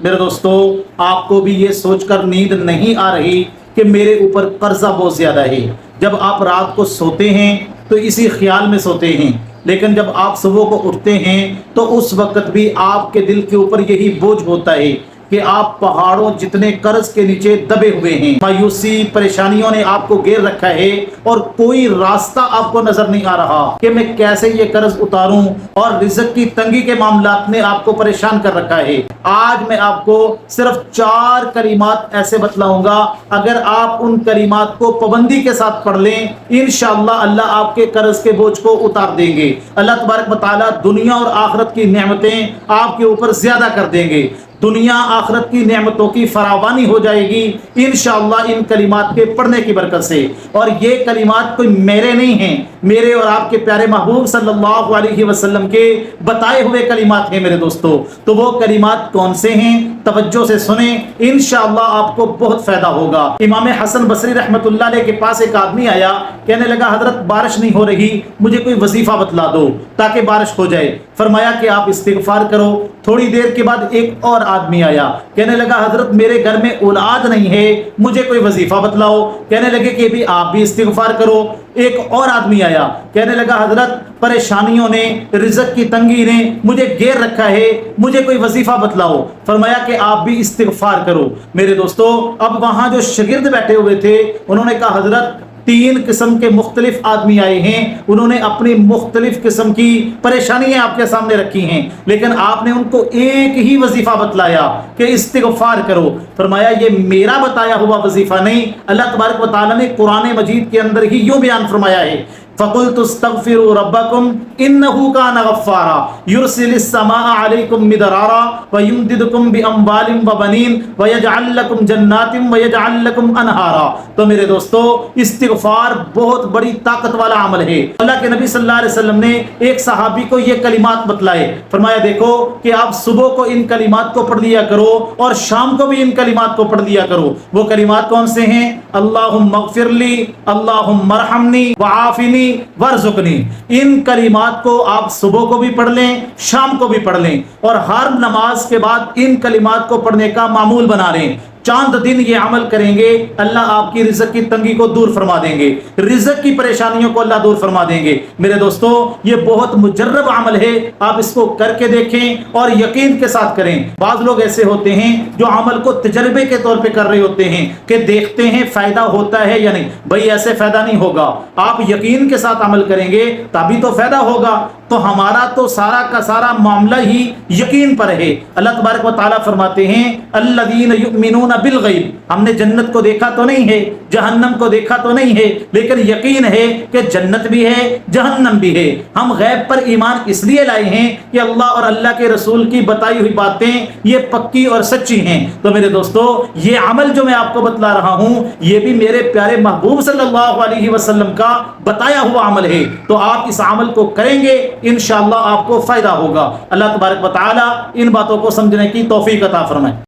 میرے دوستوں، آپ کو بھی یہ سوچ کر نیند نہیں آ رہی کہ میرے اوپر قرضہ بہت زیادہ ہے؟ جب آپ رات کو سوتے ہیں تو اسی خیال میں سوتے ہیں، لیکن جب آپ صبح کو اٹھتے ہیں تو اس وقت بھی آپ کے دل کے اوپر یہی بوجھ ہوتا ہے کہ آپ پہاڑوں جتنے قرض کے نیچے دبے ہوئے ہیں، مایوسی پریشانیوں نے آپ کو گھیر رکھا ہے اور کوئی راستہ آپ کو نظر نہیں آ رہا کہ میں کیسے یہ قرض اتاروں، اور رزق کی تنگی کے معاملات نے آپ کو پریشان کر رکھا ہے۔ آج میں آپ کو صرف 4 کلمات ایسے بتلاؤں گا، اگر آپ ان کلمات کو پابندی کے ساتھ پڑھ لیں انشاءاللہ اللہ آپ کے قرض کے بوجھ کو اتار دیں گے۔ اللہ تبارک و تعالیٰ دنیا اور آخرت کی نعمتیں آپ کے اوپر زیادہ کر دیں گے، دنیا آخرت کی نعمتوں کی فراوانی ہو جائے گی انشاءاللہ ان کلمات کے پڑھنے کی برکت سے۔ اور یہ کلمات کوئی میرے نہیں ہیں، میرے اور آپ کے پیارے محبوب صلی اللہ علیہ وسلم کے بتائے ہوئے کلمات ہیں میرے دوستو۔ تو وہ کلمات کون سے ہیں؟ توجہ سے سنیں، انشاءاللہ آپ کو بہت فائدہ ہوگا۔ امام حسن بصری رحمۃ اللہ علیہ کے پاس ایک آدمی آیا، کہنے لگا حضرت بارش نہیں ہو رہی، مجھے کوئی وظیفہ بتلا دو تاکہ بارش ہو جائے۔ فرمایا کہ آپ استغفار کرو۔ تھوڑی دیر کے بعد ایک اور آدمی آیا، کہنے لگا حضرت میرے گھر میں اولاد نہیں ہے، مجھے کوئی وظیفہ بتلاؤ۔ کہنے لگے کہ بھی آپ بھی استغفار کرو۔ ایک اور آدمی آیا، کہنے لگا حضرت پریشانیوں نے، رزق کی تنگی نے مجھے گھیر رکھا ہے، مجھے کوئی وظیفہ بتلاؤ۔ فرمایا کہ آپ بھی استغفار کرو۔ میرے دوستو، اب وہاں جو شاگرد بیٹھے ہوئے تھے انہوں نے کہا حضرت 3 قسم کے مختلف آدمی آئے ہیں، انہوں نے اپنی مختلف قسم کی پریشانیاں آپ کے سامنے رکھی ہیں، لیکن آپ نے ان کو ایک ہی وظیفہ بتلایا کہ استغفار کرو۔ فرمایا یہ میرا بتایا ہوا وظیفہ نہیں، اللہ تبارک و تعالیٰ نے قرآن مجید کے اندر ہی یوں بیان فرمایا ہے، فَقُلْتُ اسْتَغْفِرُوا رَبَّكُمْ إِنَّهُ كَانَ غَفَّارًا يُرْسِلِ السَّمَاءَ عَلَيْكُمْ مِدْرَارًا وَيُمْدِدْكُمْ بِأَمْوَالٍ وَبَنِينَ وَيَجْعَلْ لَكُمْ جَنَّاتٍ وَيَجْعَلْ لَكُمْ أَنْهَارًا۔ تو میرے دوستو، استغفار بہت بڑی طاقت والا عمل ہے۔ اللہ کے نبی صلی اللہ علیہ وسلم نے ایک صحابی کو یہ کلمات بتلائے، فرمایا دیکھو کہ آپ صبح کو ان کلمات کو پڑھ لیا کرو اور شام کو بھی ان کلمات کو پڑھ لیا کرو۔ وہ کلمات کون سے ہیں؟ اللہم اغفر لی، اللہم ارحمنی وعافنی وارزقنی۔ ان کلمات کو آپ صبح کو بھی پڑھ لیں، شام کو بھی پڑھ لیں، اور ہر نماز کے بعد ان کلمات کو پڑھنے کا معمول بنا لیں۔ چاند دن یہ عمل کریں گے اللہ آپ کی رزق کی تنگی کو دور فرما دیں گے، رزق کی پریشانیوں کو اللہ دور فرما دیں گے۔ میرے دوستو، یہ بہت مجرب عمل ہے، آپ اس کو کر کے دیکھیں اور یقین کے ساتھ کریں۔ بعض لوگ ایسے ہوتے ہیں جو عمل کو تجربے کے طور پہ کر رہے ہوتے ہیں کہ دیکھتے ہیں فائدہ ہوتا ہے یا نہیں۔ بھائی ایسے فائدہ نہیں ہوگا، آپ یقین کے ساتھ عمل کریں گے تبھی تو فائدہ ہوگا۔ تو ہمارا تو سارا کا سارا معاملہ ہی یقین پر ہے۔ اللہ تبارک و تعالیٰ فرماتے ہیں الذین یؤمنون بالغیب، ہم نے جنت کو دیکھا تو نہیں ہے، جہنم کو دیکھا تو نہیں ہے، لیکن یقین ہے کہ جنت بھی ہے، جہنم بھی ہے۔ ہم غیب پر ایمان اس لیے لائے ہیں کہ اللہ اور اللہ کے رسول کی بتائی ہوئی باتیں یہ پکی اور سچی ہیں۔ تو میرے دوستو، یہ عمل جو میں آپ کو بتلا رہا ہوں یہ بھی میرے پیارے محبوب صلی اللہ علیہ وسلم کا بتایا ہوا عمل ہے، تو آپ اس عمل کو کریں گے انشاءاللہ آپ کو فائدہ ہوگا۔ اللہ تبارک و تعالی ان باتوں کو سمجھنے کی توفیق عطا فرمائے۔